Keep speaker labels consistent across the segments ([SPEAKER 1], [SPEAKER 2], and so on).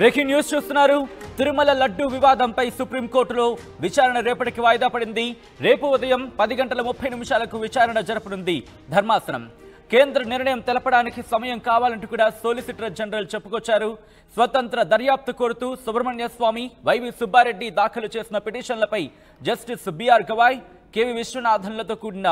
[SPEAKER 1] Breaking news చూస్తున్నారు. తిరుమల లడ్డు వివాదంపై సుప్రీంకోర్టులో విచారణ రేపటికి వాయిదా పడింది. రేపు ఉదయం 10:30 విచారణ జరపనుంది ధర్మాసనం. కేంద్ర నిర్ణయం తెలపడానికి సమయం కావాలంటూ కూడా సోలిసిటర్ జనరల్ చెప్పుకొచ్చారు. స్వతంత్ర దర్యాప్తు కోరుతూ సుబ్రహ్మణ్య స్వామి, వైవి సుబ్బారెడ్డి దాఖలు చేసిన పిటిషన్లపై జస్టిస్ బిఆర్ గవాయ్, కేవి విశ్వనాథన్లతో కూడిన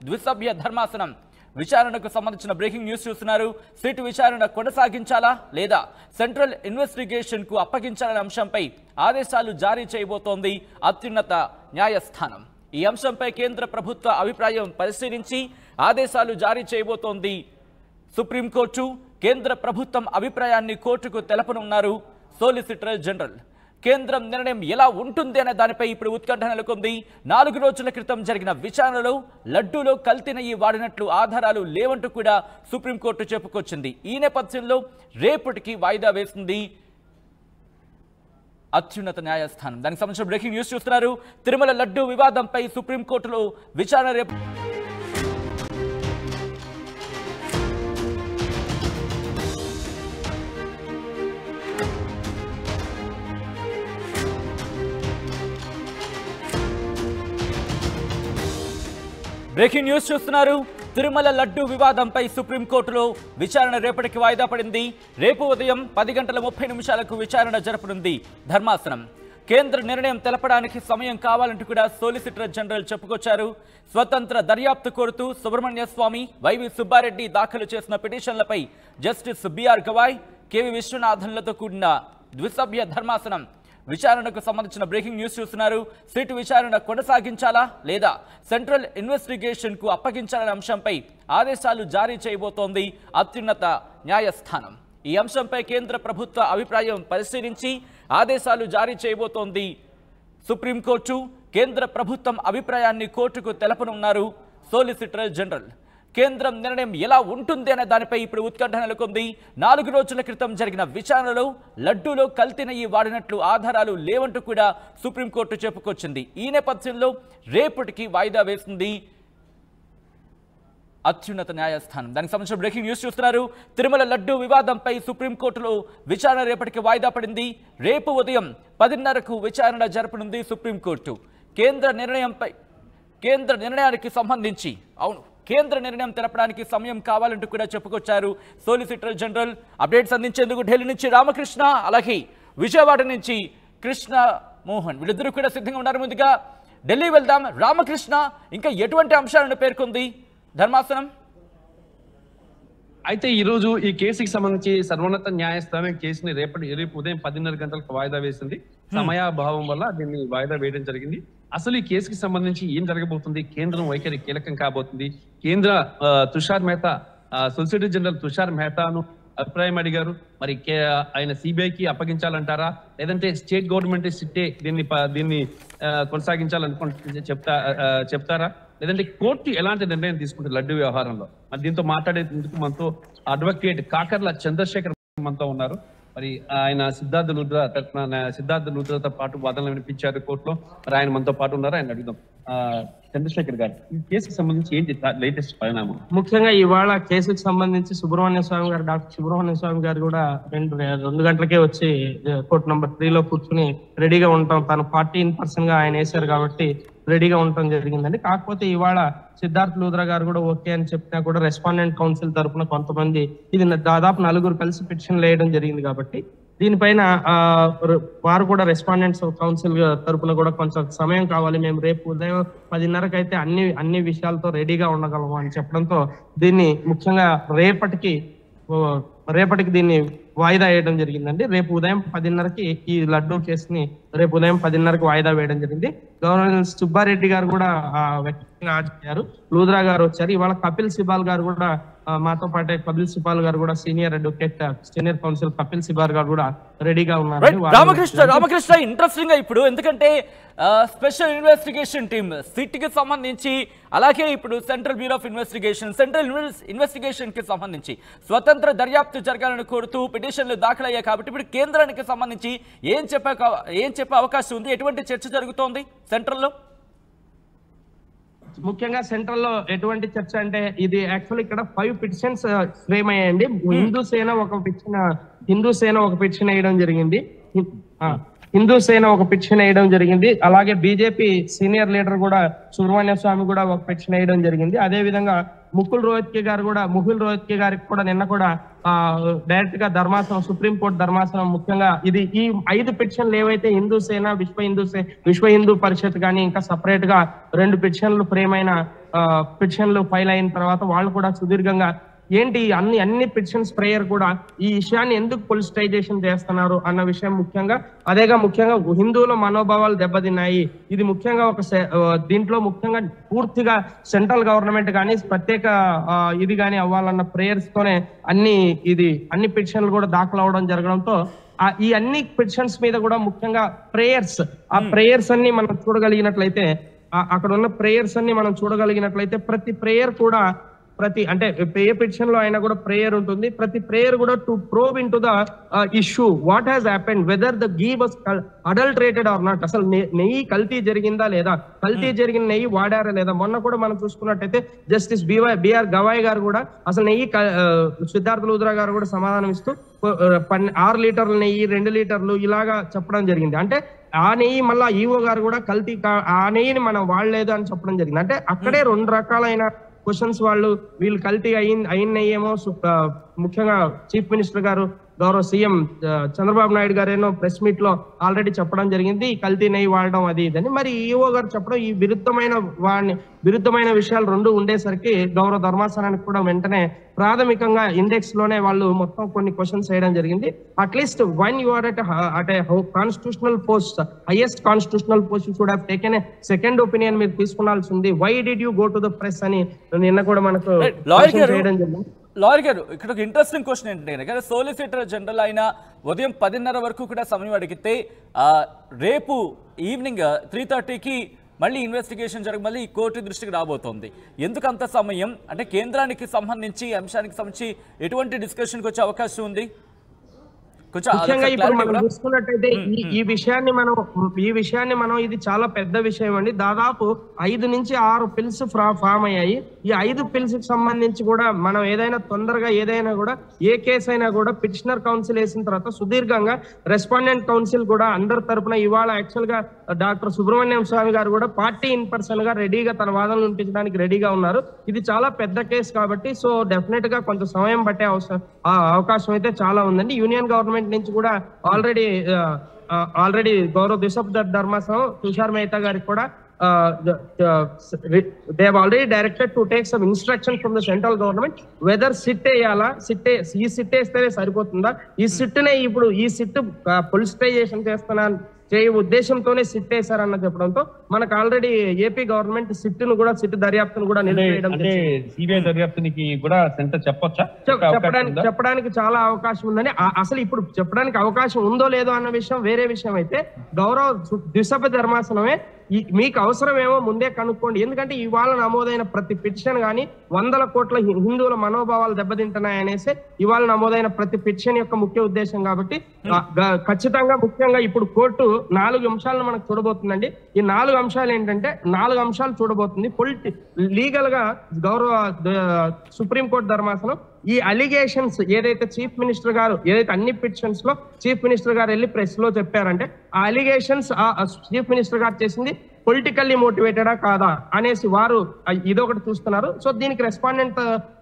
[SPEAKER 1] ద్విసభ్య ధర్మాసనం విచారణకు సంబంధించిన బ్రేకింగ్ న్యూస్ చూస్తున్నారు. సిట్ విచారణ కొనసాగించాలా లేదా సెంట్రల్ ఇన్వెస్టిగేషన్ కు అప్పగించాలనే అంశంపై ఆదేశాలు జారీ చేయబోతోంది అత్యున్నత న్యాయస్థానం. ఈ అంశంపై కేంద్ర ప్రభుత్వ అభిప్రాయం పరిశీలించి ఆదేశాలు జారీ చేయబోతోంది సుప్రీంకోర్టు. కేంద్ర ప్రభుత్వం అభిప్రాయాన్ని కోర్టుకు తెలపనున్నారు సోలిసిటర్ జనరల్. కేంద్రం నిర్ణయం ఎలా ఉంటుంది అనే దానిపై ఇప్పుడు ఉత్కంఠ నెలకొంది. 4 రోజుల క్రితం జరిగిన విచారణలో లడ్డూలో కల్తీ నెయ్యి వాడినట్లు ఆధారాలు లేవంటూ కూడా సుప్రీంకోర్టు చెప్పుకొచ్చింది. ఈ నేపథ్యంలో రేపటికి వాయిదా వేసింది అత్యున్నత న్యాయస్థానం. దానికి సంబంధించిన బ్రేకింగ్ న్యూస్ చూస్తున్నారు. తిరుమల లడ్డు వివాదంపై సుప్రీంకోర్టులో విచారణ రేపు బ్రేకింగ్ న్యూస్ చూస్తున్నారు. తిరుమల లడ్డు వివాదంపై సుప్రీంకోర్టులో విచారణ రేపటికి వాయిదా పడింది. రేపు ఉదయం 10:30 విచారణ జరపనుంది ధర్మాసనం. కేంద్ర నిర్ణయం తెలపడానికి సమయం కావాలంటూ కూడా సోలిసిటర్ జనరల్ చెప్పుకొచ్చారు. స్వతంత్ర దర్యాప్తు కోరుతూ సుబ్రహ్మణ్య స్వామి, వైవి సుబ్బారెడ్డి దాఖలు చేసిన పిటిషన్లపై జస్టిస్ బిఆర్ గవాయ్, కేవి విశ్వనాథన్లతో కూడిన ద్విసభ్య ధర్మాసనం విచారణకు సంబంధించిన బ్రేకింగ్ న్యూస్ చూస్తున్నారు. సిట్ విచారణ కొనసాగించాలా లేదా సెంట్రల్ ఇన్వెస్టిగేషన్ కు అప్పగించాలనే అంశంపై ఆదేశాలు జారీ చేయబోతోంది అత్యున్నత న్యాయస్థానం. ఈ అంశంపై కేంద్ర ప్రభుత్వ అభిప్రాయం పరిశీలించి ఆదేశాలు జారీ చేయబోతోంది సుప్రీంకోర్టు. కేంద్ర ప్రభుత్వం అభిప్రాయాన్ని కోర్టుకు తెలపనున్నారు సోలిసిటర్ జనరల్. కేంద్రం నిర్ణయం ఎలా ఉంటుంది అనే దానిపై ఇప్పుడు ఉత్కంఠ నెలకొంది. 4 రోజుల క్రితం జరిగిన విచారణలో లడ్డూలో కల్తీ నెయ్యి వాడినట్లు ఆధారాలు లేవంటూ కూడా సుప్రీంకోర్టు చెప్పుకొచ్చింది. ఈ నేపథ్యంలో రేపటికి వాయిదా వేసింది అత్యున్నత న్యాయస్థానం. దానికి సంబంధించిన బ్రేకింగ్ న్యూస్ చూస్తున్నారు. తిరుమల లడ్డు వివాదంపై సుప్రీంకోర్టులో విచారణ రేపటికి వాయిదా పడింది. రేపు ఉదయం 10:30 విచారణ జరపనుంది సుప్రీంకోర్టు. కేంద్ర నిర్ణయానికి సంబంధించి కేంద్ర నిర్ణయం తెలపడానికి సమయం కావాలంటూ కూడా చెప్పుకొచ్చారు సోలిసిటర్ జనరల్. అప్డేట్స్ అందించేందుకు ఢిల్లీ నుంచి రామకృష్ణ, అలాగే విజయవాడ నుంచి కృష్ణ మోహన్ వీళ్ళిద్దరూ కూడా సిద్ధంగా ఉన్నారు. ముందుగా ఢిల్లీ వెళ్దాం. రామకృష్ణ, ఇంకా ఎటువంటి అంశాలను పేర్కొంది ధర్మాసనం?
[SPEAKER 2] అయితే ఈ రోజు ఈ కేసుకి సంబంధించి సర్వోన్నత న్యాయస్థానం కేసుని రేపు ఉదయం 10:30 వాయిదా వేసింది. సమయాభావం వల్ల దీన్ని వాయిదా వేయడం జరిగింది. అసలు ఈ కేసుకి సంబంధించి ఏం జరగబోతుంది, కేంద్రం వైఖరి కీలకం కాబోతుంది. కేంద్ర తుషార్ మెహతా, సొలిసిటర్ జనరల్ తుషార్ మెహతాను అభిప్రాయం అడిగారు. మరి ఆయన సిబిఐకి అప్పగించాలంటారా, లేదంటే స్టేట్ గవర్నమెంట్ సిట్టే దీన్ని కొనసాగించాలనుకుంటే చెప్తారా, లేదంటే కోర్టు ఎలాంటి నిర్ణయం తీసుకుంటుంది లడ్డు వ్యవహారంలో? మరి దీంతో మాట్లాడేందుకు మనతో అడ్వకేట్ కాకర్ల చంద్రశేఖర్ మనతో ఉన్నారు. మరి ఆయన సిద్ధార్థ లూథ్రాతో పాటు వాదనలు వినిపించారు కోర్టులో. మరి ఆయన మనతో పాటు ఉన్నారు, ఆయన అడుగుదాం. చంద్రశేఖర్ గారు, ఈ కేసుకు సంబంధించి ఏంటి లేటెస్ట్ పరిణామం?
[SPEAKER 3] ముఖ్యంగా ఇవాళ కేసుకు సంబంధించి సుబ్రహ్మణ్య స్వామి గారు, డాక్టర్ సుబ్రహ్మణ్య స్వామి గారు కూడా 2 గంటలకే వచ్చి కోర్టు నెంబర్ 3లో కూర్చుని రెడీగా ఉంటాం. తను 40% గా ఆయన వేశారు కాబట్టి రెడీగా ఉండటం జరిగిందండి. కాకపోతే ఇవాళ సిద్ధార్థ్ లూథ్రా గారు కూడా ఓకే అని చెప్పినా కూడా రెస్పాండెంట్ కౌన్సిల్ తరఫున కొంతమంది, ఇది దాదాపు 4 కలిసి పిటిషన్లు వేయడం జరిగింది కాబట్టి దీనిపైన వారు కూడా రెస్పాండెంట్స్ కౌన్సిల్ తరఫున కూడా కొంచెం సమయం కావాలి, మేము రేపు ఉదయం 10:30 అయితే అన్ని విషయాలతో రెడీగా ఉండగలము అని చెప్పడంతో దీన్ని ముఖ్యంగా రేపటికి దీన్ని వాయిదా వేయడం జరిగిందండి. రేపు ఉదయం 10:30 ఈ లడ్డూ కేసుని రేపు ఉదయం 10:30 వాయిదా వేయడం జరిగింది. గవర్నర్ సుబ్బారెడ్డి గారు కూడా వ్యక్తిగా హాజరయ్యారు. లూథ్రా గారు వచ్చారు. ఇవాళ కపిల్ సిబాల్ గారు కూడా మాతో పాటే, కపిల్ సిబాల్ గారు కూడా senior advocate, senior council Kapil Sibal గారు కూడా రెడీగా ఉన్నారు.
[SPEAKER 1] రామకృష్ణ ఇంట్రెస్టింగ్ గా ఇప్పుడు, ఎందుకంటే స్పెషల్ ఇన్వెస్టిగేషన్ టీమ్ సిట్ కి సంబంధించి, అలాగే ఇప్పుడు central bureau of central investigation కి సంబంధించి స్వతంత్ర దర్యాప్తు జరగాలని కోరుతూ పిటిషన్లు దాఖలయ్యాయి కాబట్టి ఇప్పుడు కేంద్రానికి సంబంధించి ఏం చెప్పే అవకాశం ఉంది? ఎటువంటి చర్చ జరుగుతోంది సెంట్రల్లో?
[SPEAKER 3] ముఖ్యంగా సెంట్రల్ లో ఎటువంటి చర్చ అంటే ఇది యాక్చువల్ ఇక్కడ 5 పిటిషన్స్ ఫ్రేమ్ అయ్యాయండి. హిందూ సేన ఒక పిటిషన్ వేయడం జరిగింది. అలాగే బీజేపీ సీనియర్ లీడర్ కూడా సుబ్రహ్మణ్య స్వామి కూడా ఒక పిటిషన్ వేయడం జరిగింది. అదే విధంగా ముకుల్ రోహత్గి గారికి కూడా నిన్న కూడా డైరెక్ట్ గా ధర్మాసనం, సుప్రీంకోర్టు ధర్మాసనం ముఖ్యంగా ఈ 5 పిటిషన్లు ఏవైతే హిందూ సేన, విశ్వ హిందూ పరిషత్ కానీ ఇంకా సపరేట్ గా 2 పిటిషన్లు ఫ్రేమ్ అయిన పిటిషన్లు ఫైల్ అయిన తర్వాత వాళ్ళు కూడా సుదీర్ఘంగా ఏంటి అన్ని పిటిషన్స్ ప్రేయర్ కూడా ఈ విషయాన్ని ఎందుకు పొలిటిసైజేషన్ చేస్తున్నారు అన్న విషయం ముఖ్యంగా హిందువుల మనోభావాలు దెబ్బతిన్నాయి. ఇది ముఖ్యంగా దీంట్లో ముఖ్యంగా పూర్తిగా సెంట్రల్ గవర్నమెంట్ కానీ ప్రత్యేక ఇది కానీ అవ్వాలన్న ప్రేయర్స్ తోనే అన్ని పిటిషన్లు కూడా దాఖలు అవడం జరగడంతో ఈ అన్ని పిటిషన్స్ మీద కూడా ముఖ్యంగా ప్రేయర్స్ అన్ని మనం చూడగలిగినట్లయితే అక్కడ ఉన్న ప్రేయర్స్ అన్ని మనం చూడగలిగినట్లయితే ప్రతి ప్రేయర్ కూడా అంటే ఏ పిటిషన్ లో అయినా కూడా ప్రేయర్ ఉంటుంది. ప్రతి ప్రేయర్ కూడా to probe into the issue what has happened, whether the ghee was adulterated or not. అసలు నెయ్యి కల్తీ జరిగిందా లేదా, కల్తీ జరిగిన నెయ్యి వాడారా లేదా. మొన్న కూడా మనం చూసుకున్నట్టయితే జస్టిస్ బిఆర్ గవాయ్ గారు కూడా అసలు నెయ్యి సిద్ధార్థ లూథ్రా గారు కూడా సమాధానం ఇస్తూ 6 లీటర్ల నెయ్యి 2 లీటర్లు ఇలాగా చెప్పడం జరిగింది. అంటే ఆ నెయ్యి మళ్ళా ఈఓ గారు కూడా కల్తీ ఆ నెయ్యిని మనం వాడలేదు అని చెప్పడం జరిగింది. అంటే అక్కడే 2 రకాలైన క్వశ్చన్స్ వీళ్ళు కల్తీ అయినయేమో ముఖ్యంగా చీఫ్ మినిస్టర్ గారు గౌరవ సీఎం చంద్రబాబు నాయుడు గారేనో ప్రెస్ మీట్ లో ఆల్రెడీ చెప్పడం జరిగింది ఈ కల్తీ నెయ్యి వాడడం అది ఇదని. మరి ఈఓ గారు చెప్పడం ఈ విరుద్ధమైన విషయాలు 2 ఉండేసరికి గౌరవ ధర్మాసనానికి కూడా వెంటనే ప్రాథమికంగా ఇండెక్స్ లోనే వాళ్ళు మొత్తం కొన్ని క్వశ్చన్స్ వేయడం జరిగింది. At least one you are at constitutional post, highest constitutional post, you should have taken a second opinion మీరు తీసుకునాల్సి ఉంది. Why did you go to the press అని నిన్న కూడా మనకు చేయడం జరిగింది.
[SPEAKER 1] లాయర్ గారు, ఇక్కడ ఒక ఇంట్రెస్టింగ్ క్వశ్చన్ ఏంటంటే సోలిసిటర్ జనరల్ అయిన ఉదయం 10:30 వరకు కూడా సమయం అడిగితే రేపు ఈవినింగ్ 3:30కి మళ్ళీ ఇన్వెస్టిగేషన్ జరిగి మళ్ళీ కోర్టు దృష్టికి రాబోతోంది. ఎందుకు అంత సమయం? అంటే కేంద్రానికి సంబంధించి అంశానికి సంబంధించి ఎటువంటి డిస్కషన్కి వచ్చే అవకాశం ఉంది?
[SPEAKER 3] ముఖ్యంగా ఇప్పుడు మనం చూసుకున్నట్టయితే ఈ విషయాన్ని మనం ఇది చాలా పెద్ద విషయం అండి. దాదాపు 5 నుంచి 6 పిల్స్ ఫామ్ అయ్యాయి. ఈ 5 పిల్స్ కి సంబంధించి కూడా మనం ఏదైనా తొందరగా ఏదైనా కూడా ఏ కేసు అయినా కూడా పిటిషనర్ కౌన్సిల్ వేసిన తర్వాత సుదీర్ఘంగా రెస్పాండెంట్ కౌన్సిల్ కూడా అందరి తరపున ఇవాళ యాక్చువల్ గా డాక్టర్ సుబ్రహ్మణ్యం స్వామి గారు కూడా పార్టీ ఇన్ పర్సన్ గా రెడీగా తన వాదనలు వినిపించడానికి రెడీగా ఉన్నారు. ఇది చాలా పెద్ద కేసు కాబట్టి సో డెఫినెట్ గా కొంచెం సమయం పట్టే అవకాశం అయితే చాలా ఉందండి. యూనియన్ గవర్నమెంట్ నుంచి కూడా ఆల్రెడీ గౌరవ బిషప్ ధర్మాసనం తుషార్ మెహతా గారికి కూడా they have already directed to take some instructions from the central government whether SIT వేయాలా, ఈ సిట్ వేస్తేనే సరిపోతుందా, ఈ సిట్నే ఇప్పుడు ఈ సిట్ పొలిటిసైజేషన్ చేయ ఉద్దేశంతోనే సిట్ వేశారన్న చెప్పడంతో మనకు ఆల్రెడీ ఏపీ గవర్నమెంట్ సిట్ దర్యాప్తును కూడా నిలిపివేయడం,
[SPEAKER 2] సిబిఐ దర్యాప్తునికి కూడా సెంటర్
[SPEAKER 3] చెప్పడానికి చాలా అవకాశం ఉందని. అసలు ఇప్పుడు చెప్పడానికి అవకాశం ఉందో లేదో అన్న విషయం వేరే విషయం అయితే గౌరవ ద్విసభ ధర్మాసనమే మీకు అవసరమేమో ముందే కనుక్కోండి. ఎందుకంటే ఇవాళ నమోదైన ప్రతి పిటిషన్ కానీ 100 కోట్ల హిందువుల మనోభావాలు దెబ్బతింటున్నాయి అనేసి ఇవాళ నమోదైన ప్రతి పిటిషన్ యొక్క ముఖ్య ఉద్దేశం. కాబట్టి ఖచ్చితంగా ముఖ్యంగా ఇప్పుడు కోర్టు 4 అంశాలను మనకు చూడబోతుందండి. ఈ 4 అంశాలు ఏంటంటే 4 అంశాలు చూడబోతుంది. లీగల్ గా గౌరవ సుప్రీంకోర్టు ధర్మాసనం ఈ అలిగేషన్స్ ఏదైతే చీఫ్ మినిస్టర్ గారు ఏదైతే అన్ని పిటిషన్స్ లో చీఫ్ మినిస్టర్ గారు వెళ్ళి ప్రెస్ లో చెప్పారంటే ఆ అలిగేషన్స్ చీఫ్ మినిస్టర్ గారు చేసింది పొలిటికల్లీ మోటివేటెడా కాదా అనేసి వారు ఇదొకటి చూస్తున్నారు. సో దీనికి రెస్పాండెంట్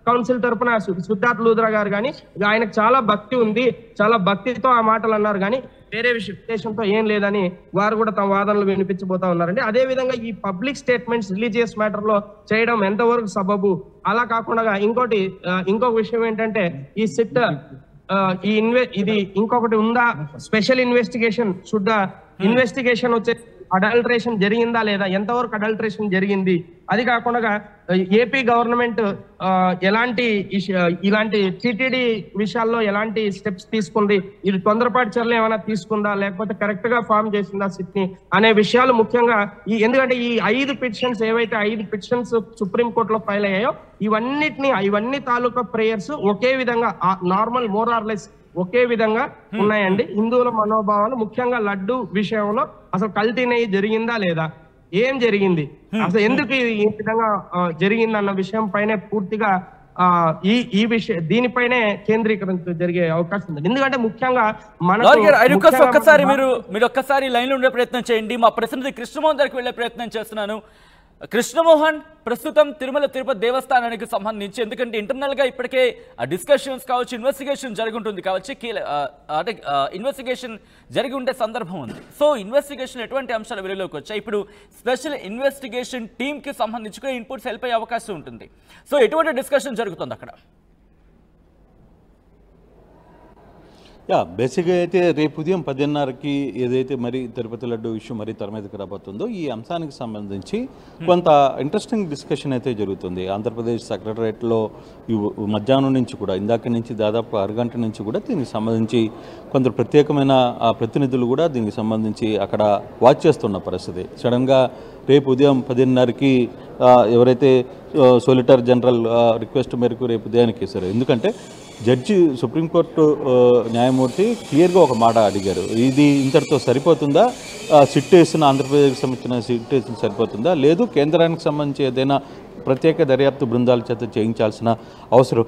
[SPEAKER 3] కౌన్సిల్ తరపున సిద్ధార్థ లూథ్రా గారు కానీ ఆయనకు చాలా భక్తి ఉంది, చాలా భక్తితో ఆ మాటలు అన్నారు కానీ వేరే ఉద్దేశంతో ఏం లేదని వారు కూడా తమ వాదనలు వినిపించబోతా ఉన్నారండి. అదే విధంగా ఈ పబ్లిక్ స్టేట్మెంట్స్ రిలీజియస్ మ్యాటర్ లో చేయడం ఎంతవరకు సబబు, అలా కాకుండా ఇంకొక విషయం ఏంటంటే ఈ సిట్ ఇది ఇంకొకటి ఉందా, స్పెషల్ ఇన్వెస్టిగేషన్ ఇన్వెస్టిగేషన్ వచ్చే అడల్టరేషన్ జరిగిందా లేదా, ఎంతవరకు అడల్టరేషన్ జరిగింది, అది కాకుండా ఏపీ గవర్నమెంట్ ఇలాంటి టీటీడీ విషయాల్లో ఎలాంటి స్టెప్స్ తీసుకుంది, ఇది తొందరపాటు చర్యలు ఏమైనా తీసుకుందా లేకపోతే కరెక్ట్ గా ఫామ్ చేసిందా సిట్ ని అనే విషయాలు ముఖ్యంగా ఎందుకంటే ఈ 5 పిటిషన్స్ ఏవైతే 5 పిటిషన్స్ సుప్రీం కోర్టులో ఫైల్ అయ్యాయో ఇవన్నీ తాలూకా ప్రేయర్స్ ఒకే విధంగా నార్మల్ మోర్ ఆర్ లెస్ ఒకే విధంగా ఉన్నాయండి. హిందువుల మనోభావాలు ముఖ్యంగా లడ్డు విషయంలో అసలు కల్తీ నెయ్యి జరిగిందా లేదా, ఏం జరిగింది, అసలు ఎందుకు ఈ విధంగా జరిగింది అన్న విషయం పైనే పూర్తిగా ఈ విషయం దీనిపైనే కేంద్రీకరణ జరిగే అవకాశం ఉంది. ఎందుకంటే ముఖ్యంగా
[SPEAKER 1] ఒక్కసారి మీరు ఒక్కసారి లైన్ లో ఉండే ప్రయత్నం చేయండి. మా ప్రతినిధి కృష్ణమోహన్ దగ్గరికి వెళ్లే ప్రయత్నం చేస్తున్నాను. కృష్ణమోహన్, ప్రస్తుతం తిరుమల తిరుపతి దేవస్థానానికి సంబంధించి ఎందుకంటే ఇంటర్నల్ గా ఇప్పటికే డిస్కషన్స్ కావచ్చు, ఇన్వెస్టిగేషన్ జరిగి ఉంటుంది కావచ్చు, అంటే ఇన్వెస్టిగేషన్ జరిగి ఉండే సందర్భం ఉంది. సో ఇన్వెస్టిగేషన్ ఎటువంటి అంశాలు వెలుగులోకి వచ్చాయి? ఇప్పుడు స్పెషల్ ఇన్వెస్టిగేషన్ టీమ్ కి సంబంధించి కూడా ఇన్పుట్స్ హెల్ప్ అయ్యే అవకాశం ఉంటుంది. సో ఎటువంటి డిస్కషన్ జరుగుతుంది అక్కడ?
[SPEAKER 4] బేసిక్గా అయితే రేపు ఉదయం 10:30కి ఏదైతే మరి తిరుపతి లడ్డు ఇష్యూ మరి తెర మీదకి రాబోతుందో ఈ అంశానికి సంబంధించి కొంత ఇంట్రెస్టింగ్ డిస్కషన్ అయితే జరుగుతుంది. ఆంధ్రప్రదేశ్ సెక్రటరేట్లో మధ్యాహ్నం నుంచి కూడా ఇందాక నుంచి దాదాపు అరగంట నుంచి కూడా దీనికి సంబంధించి కొందరు ప్రత్యేకమైన ప్రతినిధులు కూడా దీనికి సంబంధించి అక్కడ వాచ్ చేస్తున్న పరిస్థితి. సడన్గా రేపు ఉదయం 10:30కి ఎవరైతే సోలిటర్ జనరల్ రిక్వెస్ట్ మేరకు రేపు ఉదయానికి వేశారు. ఎందుకంటే జడ్జి సుప్రీంకోర్టు న్యాయమూర్తి క్లియర్గా ఒక మాట అడిగారు, ఇది ఇంతటితో సరిపోతుందా, సిట్ వేసిన ఆంధ్రప్రదేశ్కి సంబంధించిన సిట్ వేసిన సరిపోతుందా, లేదు కేంద్రానికి సంబంధించి ఏదైనా ప్రత్యేక దర్యాప్తు బృందాల చేత చేయించాల్సిన అవసరం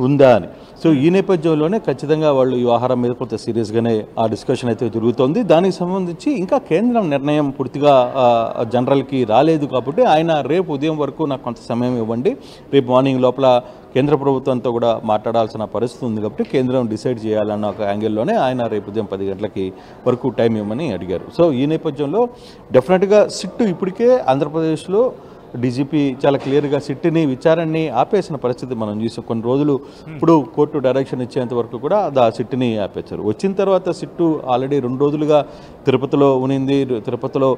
[SPEAKER 4] ఉందా అని. సో ఈ నేపథ్యంలోనే ఖచ్చితంగా వాళ్ళు ఈ వ్యవహారం మీద కొంత సీరియస్గానే ఆ డిస్కషన్ అయితే జరుగుతోంది. దానికి సంబంధించి ఇంకా కేంద్రం నిర్ణయం పూర్తిగా జనరల్కి రాలేదు కాబట్టి ఆయన రేపు ఉదయం వరకు నాకు కొంత సమయం ఇవ్వండి, రేపు మార్నింగ్ లోపల కేంద్ర ప్రభుత్వంతో కూడా మాట్లాడాల్సిన పరిస్థితి ఉంది కాబట్టి కేంద్రం డిసైడ్ చేయాలన్న ఒక యాంగిల్లోనే ఆయన రేపు ఉదయం 10 గంటలకి వరకు టైం ఇవ్వమని అడిగారు. సో ఈ నేపథ్యంలో డెఫినెట్గా సిట్ ఇప్పటికే ఆంధ్రప్రదేశ్లో డీజీపీ చాలా క్లియర్గా సిట్ని విచారణని ఆపేసిన పరిస్థితి మనం చూసాం. కొన్ని రోజులు ఇప్పుడు కోర్టు డైరెక్షన్ ఇచ్చేంత వరకు కూడా ఆ సిట్ని ఆపేశారు. వచ్చిన తర్వాత సిట్టు ఆల్రెడీ 2 రోజులుగా తిరుపతిలో ఉనింది. తిరుపతిలో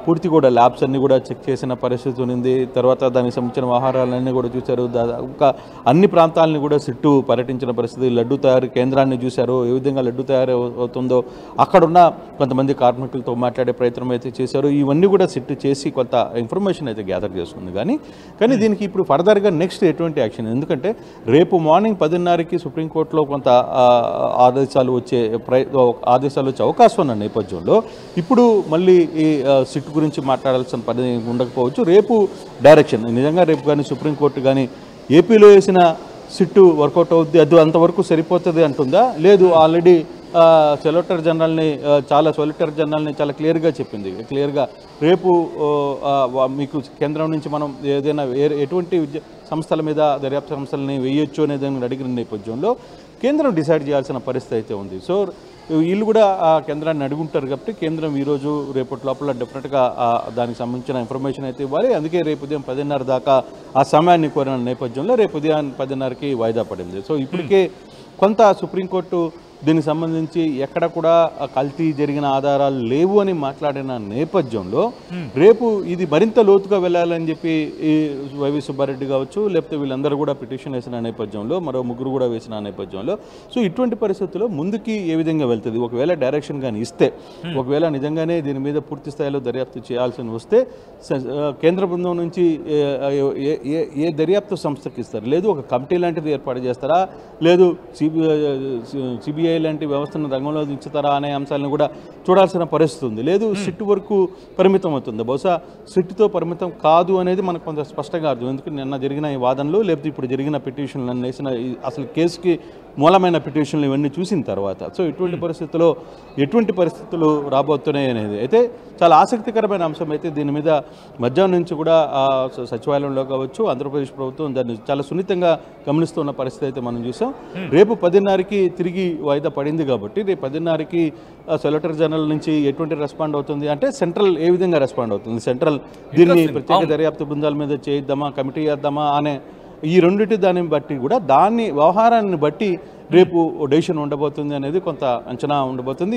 [SPEAKER 4] పూర్తి కూడా ల్యాబ్స్ అన్నీ కూడా చెక్ చేసిన పరిస్థితి ఉనింది. తర్వాత దానికి సంబంధించిన వ్యవహారాలన్నీ కూడా చూశారు. దాదాపుగా అన్ని ప్రాంతాలని కూడా సిట్టు పర్యటించిన పరిస్థితి. లడ్డు తయారు కేంద్రాన్ని చూశారు, ఏ విధంగా లడ్డు తయారు అవుతుందో అక్కడున్న కొంతమంది కార్మికులతో మాట్లాడే ప్రయత్నం అయితే చేశారు. ఇవన్నీ కూడా సిట్టు చేసి కొంత ఇన్ఫర్మేషన్ అయితే గ్యాదర్ చేస్తుంది. కానీ దీనికి ఇప్పుడు ఫర్దర్గా నెక్స్ట్ ఎటువంటి యాక్షన్, ఎందుకంటే రేపు మార్నింగ్ 10:30కి సుప్రీంకోర్టులో కొంత ఆదేశాలు వచ్చే అవకాశం ఉన్న నేపథ్యంలో ఇప్పుడు మళ్ళీ ఈ సిట్ గురించి మాట్లాడాల్సిన పని ఉండకపోవచ్చు. రేపు డైరెక్షన్ నిజంగా రేపు కానీ సుప్రీంకోర్టు కానీ ఏపీలో వేసిన సిట్టు వర్కౌట్ అవుద్ది, అది అంతవరకు సరిపోతుంది అంటుందా, లేదు ఆల్రెడీ సొలిటర్ జనరల్ని చాలా క్లియర్గా చెప్పింది. క్లియర్గా రేపు మీకు కేంద్రం నుంచి మనం ఏదైనా ఎటువంటి సంస్థల మీద దర్యాప్తు సంస్థలని వేయొచ్చు అనేది అడిగిన నేపథ్యంలో కేంద్రం డిసైడ్ చేయాల్సిన పరిస్థితి అయితే ఉంది. సో వీళ్ళు కూడా ఆ కేంద్రాన్ని అడుగుంటారు కాబట్టి కేంద్రం ఈరోజు రేపటి లోపల డెఫినెట్గా దానికి సంబంధించిన ఇన్ఫర్మేషన్ అయితే ఇవ్వాలి. అందుకే రేపు ఉదయం 10:30 దాకా ఆ సమయాన్ని కోరిన నేపథ్యంలో రేపు ఉదయం 10:30కి వాయిదా పడింది. సో ఇప్పటికే కొంత సుప్రీంకోర్టు దీనికి సంబంధించి ఎక్కడ కూడా కల్తీ జరిగిన ఆధారాలు లేవు అని మాట్లాడిన నేపథ్యంలో రేపు ఇది మరింత లోతుగా వెళ్ళాలని చెప్పి ఈ వైవి సుబ్బారెడ్డి కావచ్చు, లేకపోతే వీళ్ళందరూ కూడా పిటిషన్ వేసిన నేపథ్యంలో, మరో 3 కూడా వేసిన నేపథ్యంలో, సో ఇటువంటి పరిస్థితుల్లో ముందుకి ఏ విధంగా వెళ్తుంది, ఒకవేళ డైరెక్షన్ కానీ ఇస్తే, ఒకవేళ నిజంగానే దీని మీద పూర్తి స్థాయిలో దర్యాప్తు చేయాల్సి వస్తే కేంద్ర బృందం నుంచి ఏ దర్యాప్తు సంస్థకి ఇస్తారు, లేదు ఒక కమిటీ లాంటిది ఏర్పాటు చేస్తారా, లేదు సిబిఐ లాంటి వ్యవస్థను రంగంలో దించుతారా అనే అంశాలను కూడా చూడాల్సిన పరిస్థితి ఉంది. లేదు సిట్ వరకు పరిమితం అవుతుంది, బహుశా సిట్తో పరిమితం కాదు అనేది మనకు కొంత స్పష్టంగా అర్థం. ఎందుకంటే నిన్న జరిగిన ఈ వాదనలు, లేకపోతే ఇప్పుడు జరిగిన పిటిషన్లు వేసిన అసలు కేసుకి మూలమైన పిటిషన్లు ఇవన్నీ చూసిన తర్వాత సో ఎటువంటి పరిస్థితులు రాబోతున్నాయి అనేది అయితే చాలా ఆసక్తికరమైన అంశం. అయితే దీని మీద మధ్యాహ్నం నుంచి కూడా సచివాలయంలో కావచ్చు ఆంధ్రప్రదేశ్ ప్రభుత్వం దాన్ని చాలా సున్నితంగా గమనిస్తున్న పరిస్థితి అయితే మనం చూసాం. రేపు 10:30కి తిరిగి వాయిదా పడింది కాబట్టి రేపు 10:30కి సొలిటర్ జనరల్ నుంచి ఎటువంటి రెస్పాండ్ అవుతుంది అంటే సెంట్రల్ ఏ విధంగా రెస్పాండ్ అవుతుంది, సెంట్రల్ దీన్ని ప్రత్యేక దర్యాప్తు బృందాల మీద చేయిద్దామా, కమిటీ చేద్దామా అనే ఈ రెండింటి దాన్ని బట్టి కూడా దాన్ని వ్యవహారాన్ని బట్టి రేపు డెసిషన్ ఉండబోతుంది అనేది కొంత అంచనా ఉండబోతుంది.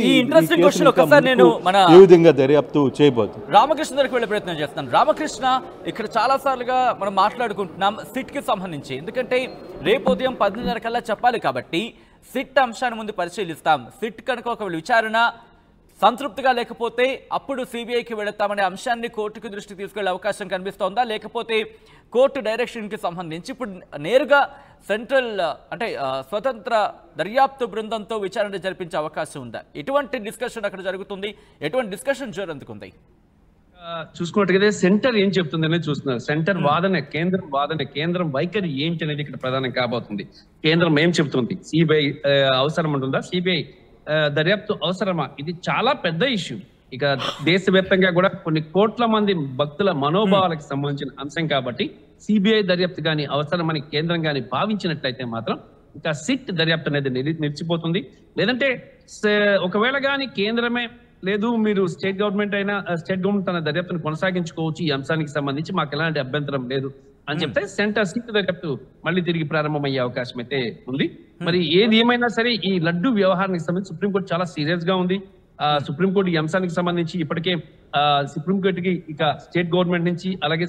[SPEAKER 4] ఏ విధంగా దర్యాప్తు చేయబోతుంది.
[SPEAKER 1] రామకృష్ణ దగ్గరికి వెళ్ళే ప్రయత్నం చేస్తాను. రామకృష్ణ, ఇక్కడ చాలా సార్లుగా మనం మాట్లాడుకుంటున్నాం సిట్ కి సంబంధించి, ఎందుకంటే రేపు ఉదయం 10:30 కల్లా చెప్పాలి కాబట్టి సిట్ అంశాన్ని ముందు పరిశీలిస్తాం. సిట్ కనుక ఒక విచారణ సంతృప్తిగా లేకపోతే అప్పుడు సిబిఐకి వెళతామనే అంశాన్ని కోర్టుకు దృష్టికి తీసుకెళ్లే అవకాశం కనిపిస్తోందా, లేకపోతే కోర్టు డైరెక్షన్కి సంబంధించి ఇప్పుడు నేరుగా సెంట్రల్ అంటే స్వతంత్ర దర్యాప్తు బృందంతో విచారణ జరిపించే అవకాశం ఉందా? ఎటువంటి డిస్కషన్ అక్కడ జరుగుతుంది, ఎటువంటి డిస్కషన్ జరుగుతుంది?
[SPEAKER 2] చూసుకున్నట్టుగా సెంటర్ ఏం చెప్తుంది అనేది చూస్తున్నారు. సెంటర్ వాదన, కేంద్రం వైఖరి ఏంటి అనేది ఇక్కడ ప్రధానం కాబోతుంది. కేంద్రం ఏం చెప్తుంది, సిబిఐ అవసరం ఉంటుందా, సిబిఐ దర్యాప్తు అవసరమా, ఇది చాలా పెద్ద ఇష్యూ. ఇక దేశవ్యాప్తంగా కూడా కొన్ని కోట్ల మంది భక్తుల మనోభావాలకు సంబంధించిన అంశం కాబట్టి సిబిఐ దర్యాప్తు కానీ అవసరమని కేంద్రం కానీ భావించినట్లయితే మాత్రం ఇంకా సిట్ దర్యాప్తు అనేది నిలిచిపోతుంది. లేదంటే ఒకవేళ కానీ కేంద్రమే లేదు, మీరు స్టేట్ గవర్నమెంట్ తన దర్యాప్తును కొనసాగించుకోవచ్చు, ఈ అంశానికి సంబంధించి మాకు ఎలాంటి అభ్యంతరం లేదు అని చెప్తే సెంటర్ సిట్ దర్యాప్తు మళ్ళీ తిరిగి ప్రారంభమయ్యే అవకాశం అయితే ఉంది. మరి ఏది ఏమైనా సరే ఈ లడ్డు వ్యవహారానికి సంబంధించి సుప్రీంకోర్టు చాలా సీరియస్ గా ఉంది. సుప్రీంకోర్టు ఈ అంశానికి సంబంధించి ఇప్పటికే సుప్రీంకోర్టుకి ఇక స్టేట్ గవర్నమెంట్ నుంచి అలాగే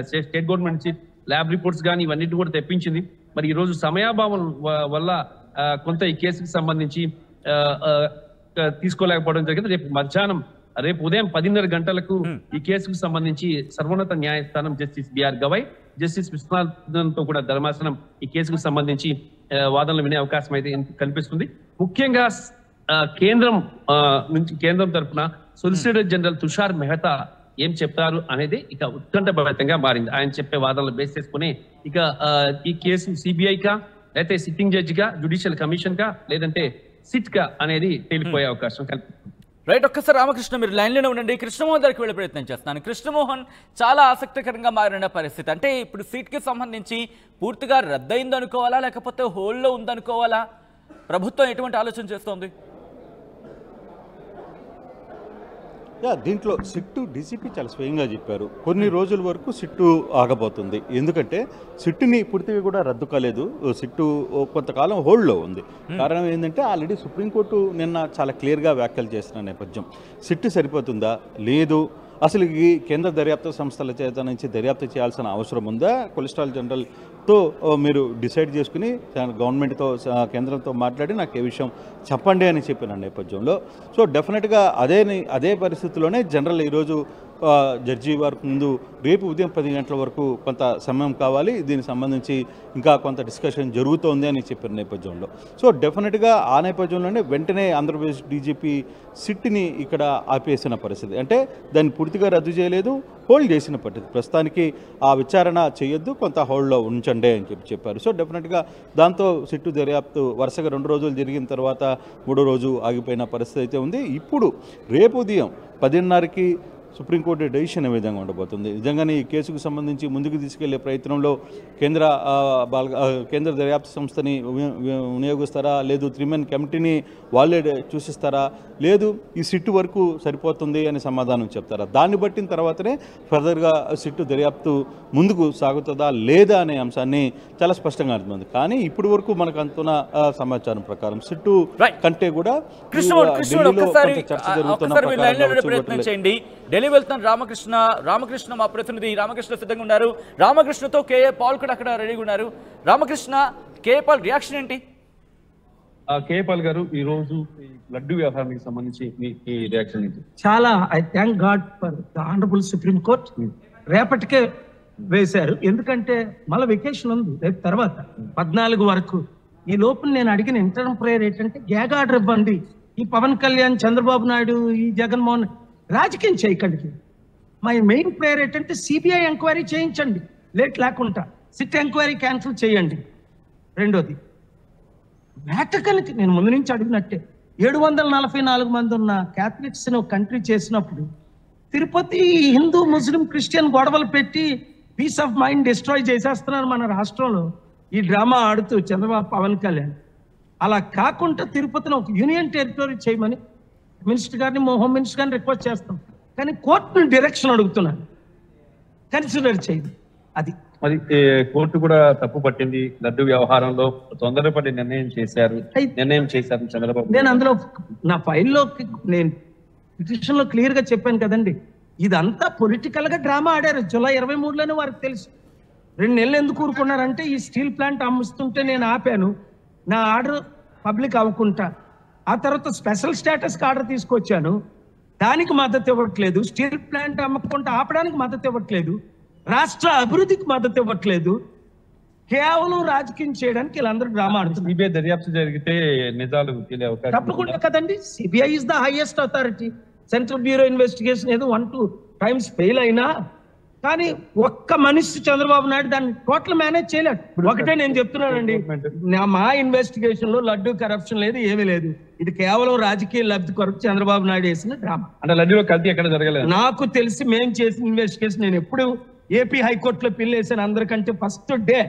[SPEAKER 2] స్టేట్ గవర్నమెంట్ నుంచి ల్యాబ్ రిపోర్ట్స్ కానీ ఇవన్నిటిని కూడా తెప్పించింది. మరి ఈ రోజు సమయాభావం వల్ల కొంత ఈ కేసుకి సంబంధించి తీసుకోలేకపోవడం జరిగింది. రేపు ఉదయం 10:30 గంటలకు ఈ కేసుకు సంబంధించి సర్వోన్నత న్యాయస్థానం justice B R Gavai, justice Viswanathan తో కూడా ధర్మాసనం ఈ కేసుకు సంబంధించి వాదనలు వినే అవకాశం అయితే కనిపిస్తుంది. ముఖ్యంగా కేంద్రం తరఫున సొలిసిటర్ జనరల్ తుషార్ మెహతా ఏం చెప్తారు అనేది ఇక ఉత్కంఠభరితంగా మారింది. ఆయన చెప్పే వాదనలు బేస్ చేసుకుని ఇక ఈ కేసు సిబిఐ కా లేకపోతే సిట్టింగ్ జడ్జి గా, జ్యుడిషియల్ కమిషన్ కా, లేదంటే సిట్ కా అనేది తేలిపోయే అవకాశం కనిపిస్తుంది.
[SPEAKER 1] రైట్, ఒక్కసారి రామకృష్ణ మీరు లైన్లోనే ఉండండి. కృష్ణమోహన్ దగ్గరికి వెళ్ళే ప్రయత్నం చేస్తున్నాను. కృష్ణమోహన్, చాలా ఆసక్తికరంగా మారిన పరిస్థితి, అంటే ఇప్పుడు సీట్కి సంబంధించి పూర్తిగా రద్దయింది అనుకోవాలా లేకపోతే హోల్డ్లో ఉందనుకోవాలా? ప్రభుత్వం ఎటువంటి ఆలోచన చేస్తోంది?
[SPEAKER 4] దీంట్లో సిట్టు డీసీపీ చాలా స్వయంగా చెప్పారు, కొన్ని రోజుల వరకు సిట్టు ఆగబోతుంది. ఎందుకంటే సిట్టుని పూర్తిగా కూడా రద్దు కాలేదు, సిట్టు కొంతకాలం హోల్డ్లో ఉంది. కారణం ఏంటంటే ఆల్రెడీ సుప్రీంకోర్టు నిన్న చాలా క్లియర్గా వ్యాఖ్యలు చేసిన నేపథ్యం. సిట్టు సరిపోతుందా, లేదు, అసలు ఈ కేంద్ర దర్యాప్తు సంస్థల చేత నుంచి దర్యాప్తు చేయాల్సిన అవసరం ఉందా, కొలెస్ట్రాల్ జనరల్తో మీరు డిసైడ్ చేసుకుని గవర్నమెంట్తో కేంద్రంతో మాట్లాడి నాకు ఏ విషయం చెప్పండి అని చెప్పిన నేపథ్యంలో సో డెఫినెట్గా అదే పరిస్థితుల్లోనే జనరల్ ఈరోజు జడ్జి వారి ముందు రేపు ఉదయం 10 గంటల వరకు కొంత సమయం కావాలి, దీనికి సంబంధించి ఇంకా కొంత డిస్కషన్ జరుగుతోంది అని చెప్పిన నేపథ్యంలో సో డెఫినెట్గా ఆ నేపథ్యంలోనే వెంటనే ఆంధ్రప్రదేశ్ డీజీపీ సిట్ని ఇక్కడ ఆపేసిన పరిస్థితి. అంటే దాన్ని పూర్తిగా రద్దు చేయలేదు, హోల్డ్ చేసిన పరిస్థితి. ప్రస్తుతానికి ఆ విచారణ చేయొద్దు, కొంత హోల్డ్లో ఉంచండి అని చెప్పారు. సో డెఫినెట్గా దాంతో సిట్టు దర్యాప్తు వరుసగా 2 రోజులు జరిగిన తర్వాత 3వ రోజు ఆగిపోయిన పరిస్థితి అయితే ఉంది. ఇప్పుడు రేపు ఉదయం 10:30కి సుప్రీంకోర్టు డెసిషన్ ఏ విధంగా ఉండబోతుంది. నిజంగానే ఈ కేసుకు సంబంధించి ముందుకు తీసుకెళ్లే ప్రయత్నంలో కేంద్ర దర్యాప్తు సంస్థని వినియోగిస్తారా, లేదు 3-man కమిటీని వాళ్ళే చూసిస్తారా, లేదు ఈ సిట్టు వరకు సరిపోతుంది అని సమాధానం చెప్తారా, దాన్ని బట్టిన తర్వాతనే ఫర్దర్గా సిట్టు దర్యాప్తు ముందుకు సాగుతుందా లేదా అనే అంశాన్ని చాలా స్పష్టంగా అర్థమైంది. కానీ ఇప్పటి వరకు మనకు అందుతున్న సమాచారం ప్రకారం సిట్టు కంటే కూడా
[SPEAKER 1] ఢిల్లీ వెళ్తున్న రామకృష్ణ మా ప్రతినిధి రామకృష్ణ సిద్ధంగా ఉన్నారు. రామకృష్ణతో కేఏ పాల్ కూడా అక్కడ రెడీగా ఉన్నారు. రామకృష్ణ, కేఏ పాల్ రియాక్షన్ ఏంటి?
[SPEAKER 2] కేఏ పాల్ గారు, ఈ రోజు లడ్డు వ్యవహారానికి సంబంధించి మీ రియాక్షన్ ఏంటి?
[SPEAKER 5] చాలా I thank God for the honourable supreme court. రేపటికే వేశారు, ఎందుకంటే మళ్ళీ వెకేషన్ ఉంది రేపు తర్వాత 14 వరకు. ఈ లోపల నేను అడిగిన ఇంటర్నల్ ప్రేయర్ ఏంటంటే గ్యాగ్ ఆర్డర్ ఇవ్వండి, ఈ పవన్ కళ్యాణ్, చంద్రబాబు నాయుడు, ఈ జగన్మోహన్ రాజకీయం చేయకండి. మై మెయిన్ ప్రేయర్ ఏంటంటే సిబిఐ ఎంక్వైరీ చేయించండి లేట్ లేకుండా, సిట్ ఎంక్వైరీ క్యాన్సిల్ చేయండి. రెండోది వేటకలకి నేను ముందు నుంచి అడిగినట్టే 744 మంది ఉన్న క్యాథలిక్స్ ని కంట్రీ చేసినప్పుడు తిరుపతి హిందూ ముస్లిం క్రిస్టియన్ గొడవలు పెట్టి పీస్ ఆఫ్ మైండ్ డిస్ట్రాయ్ చేసేస్తున్నారు మన రాష్ట్రంలో ఈ డ్రామా ఆడుతూ చంద్రబాబు, పవన్ కళ్యాణ్. అలా కాకుండా తిరుపతిని ఒక యూనియన్ టెరిటరీ చేయమని మినిస్టర్ గారిని, హోమ్ మినిస్టర్ గారిని రిక్వెస్ట్ చేస్తాం. కానీ కోర్టును డైరెక్షన్ అడుగుతున్నాను, కన్సిడర్ చేయండి. అది
[SPEAKER 2] మరి కోర్టు కూడా తప్పు పట్టింది, లడ్డు వ్యవహారంలో తొందరపడి నిర్ణయం చేశారు చంద్రబాబు.
[SPEAKER 5] నేను అందులో నా ఫైల్లో నేను పిటిషన్ లో క్లియర్ గా చెప్పాను కదండి, ఇదంతా పొలిటికల్ గా డ్రామా ఆడారు. జూలై 23లోనే వారికి తెలుసు. 2 నెలలు ఎందుకు ఊరుకున్నారంటే ఈ స్టీల్ ప్లాంట్ అమ్ముస్తుంటే నేను ఆపాను, నా ఆర్డర్ పబ్లిక్ అవ్వకుండా. ఆ తర్వాత స్పెషల్ స్టేటస్ కి ఆర్డర్ తీసుకొచ్చాను, దానికి మద్దతు ఇవ్వట్లేదు. స్టీల్ ప్లాంట్ అమ్మకుండా ఆపడానికి మద్దతు ఇవ్వట్లేదు, రాష్ట్ర అభివృద్ధికి మద్దతు ఇవ్వట్లేదు, కేవలం రాజకీయం చేయడానికి వీళ్ళందరూ డ్రామా ఆడుతున్నారు.
[SPEAKER 2] సిబిఐ దర్యాప్తు జరిగితే నిజాలు తెలియ అవకాశం
[SPEAKER 5] తప్పకుండా కదండి. CBI is the highest authority. Central bureau investigation ఏదో 1-2 times ఫెయిల్ అయినా కానీ ఒక్క మనిషి చంద్రబాబు నాయుడు దాన్ని టోటల్ మేనేజ్ చేయలేడు. ఒకటే నేను చెప్తున్నానండి, మా ఇన్వెస్టిగేషన్ లో లడ్డు కరప్షన్ లేదు, ఏమీ లేదు. ఇది కేవలం రాజకీయ లబ్ధి కొరకు చంద్రబాబు నాయుడు వేసిన డ్రామా.
[SPEAKER 2] అంటే లడ్డూలో కల్తీ ఎక్కడ జరగలేదు.
[SPEAKER 5] నాకు తెలిసి మేము చేసిన ఇన్వెస్టిగేషన్, నేను ఎప్పుడు ఏపీ హైకోర్టులో పిల్ వేసాను అందరికంటే ఫస్ట్ డే.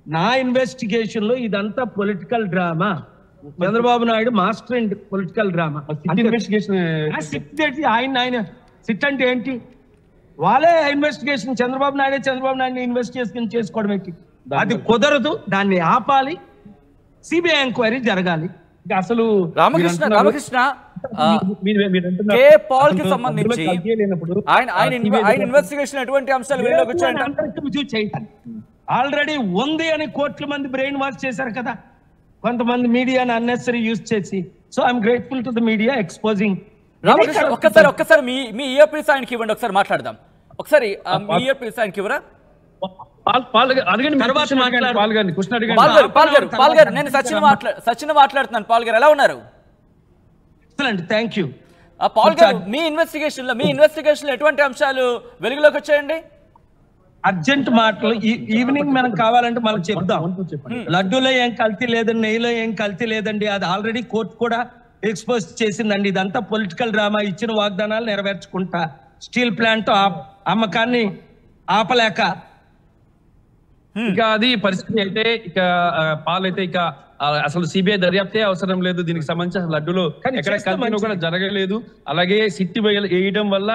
[SPEAKER 5] నా ఇన్వెస్టిగేషన్ లో ఇదంతా political drama. Chandrababu Naidu master in political drama.
[SPEAKER 2] Investigation
[SPEAKER 5] ఆయన సిట్ అంటే ఏంటి? వాళ్ళే ఇన్వెస్టిగేషన్, చంద్రబాబు నాయుడు ఇన్వెస్టిగేషన్ చేసుకోవడం ఏంటి? అది కుదరదు, దాన్ని ఆపాలి, సిబిఐ ఎంక్వైరీ జరగాలి.
[SPEAKER 2] అసలు
[SPEAKER 1] రామకృష్ణ కే పాల్ కి సంబంధించి ఆయన ఇన్వెస్టిగేషన్ ఎటువంటి అంశాలు వెలుగులోకి వచ్చాయంటే
[SPEAKER 5] ఆల్రెడీ ఉంది అని కోట్ల మంది బ్రెయిన్ వాష్ చేశారు కదా కొంతమంది మీడియాని అన్నెసరీ యూజ్ చేసి. So I'm grateful to the media exposing.
[SPEAKER 1] Ramakrishna ఒక్కసారి మీ ఇయర్ పీస్ ఆయనకి ఇవ్వండి, ఒకసారి మాట్లాడదాం. ఒకసారి మీ ఇయర్ పీస్ ఆయనకి ఇవ్వరా? పాల్ గారు నేను సచిన్ మాట్లాడుతున్నాను. పాల్ గారు ఎలా ఉన్నారు?
[SPEAKER 5] Thank you.
[SPEAKER 1] పాల్ గారు మీ ఇన్వెస్టిగేషన్ లో ఎటువంటి అంశాలు వెలుగులోకి వచ్చాయండి?
[SPEAKER 5] అర్జెంట్ మాటలు ఈవినింగ్ మనం కావాలంటే మనం చెప్దాం. లడ్డూలో ఏం కల్తీ లేదండి, నెయ్యిలో ఏం కల్తీ లేదండి, అది ఆల్రెడీ కోర్టు కూడా ఎక్స్పోజ్ చేసిందండి. ఇదంతా పొలిటికల్ డ్రామా, ఇచ్చిన వాగ్దానాలు నెరవేర్చుకుంటా స్టీల్ ప్లాంట్ అమ్మకాన్ని ఆపలేక
[SPEAKER 2] ఇక అది పరిస్థితి. అయితే ఇక పాలైతే ఇక అసలు సిబిఐ దర్యాప్తే అవసరం లేదు దీనికి సంబంధించి. లడ్డూలో ఎక్కడ కల్తీ కూడా జరగలేదు, అలాగే సిట్ వేయడం వల్ల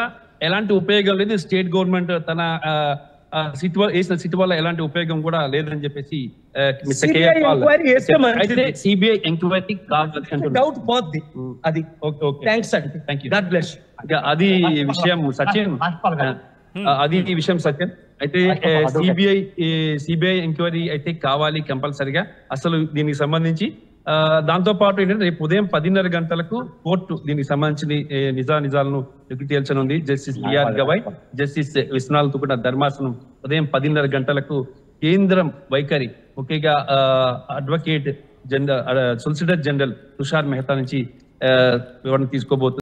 [SPEAKER 2] ఎలాంటి ఉపయోగం లేదు, స్టేట్ గవర్నమెంట్ తన వేసిన సిట్ వల్ల ఎలాంటి ఉపయోగం కూడా లేదని చెప్పేసి సిబిఐ ఎంక్వైరీ
[SPEAKER 5] డౌట్ పోద్ది. అది థ్యాంక్స్ అండి, థ్యాంక్ యూ, గాడ్ బ్లెస్.
[SPEAKER 2] అది విషయం సచిన్, అది విషయం సచిన్. అయితే సిబిఐ ఎంక్వైరీ అయితే కావాలి కంపల్సరిగా. అసలు దీనికి సంబంధించి దాంతో పాటు ఏంటంటే రేపు ఉదయం 10:30 గంటలకు కోర్టు దీనికి సంబంధించిన నిజాలను తేల్చనుంది. Justice BR Gavai, justice Viswanath తో కూడా ధర్మాసనం ఉదయం 10:30 గంటలకు కేంద్రం వైఖరి ముఖ్యంగా advocate general solicitor general Tushar Mehta నుంచి వివరణ తీసుకోబోతుంది.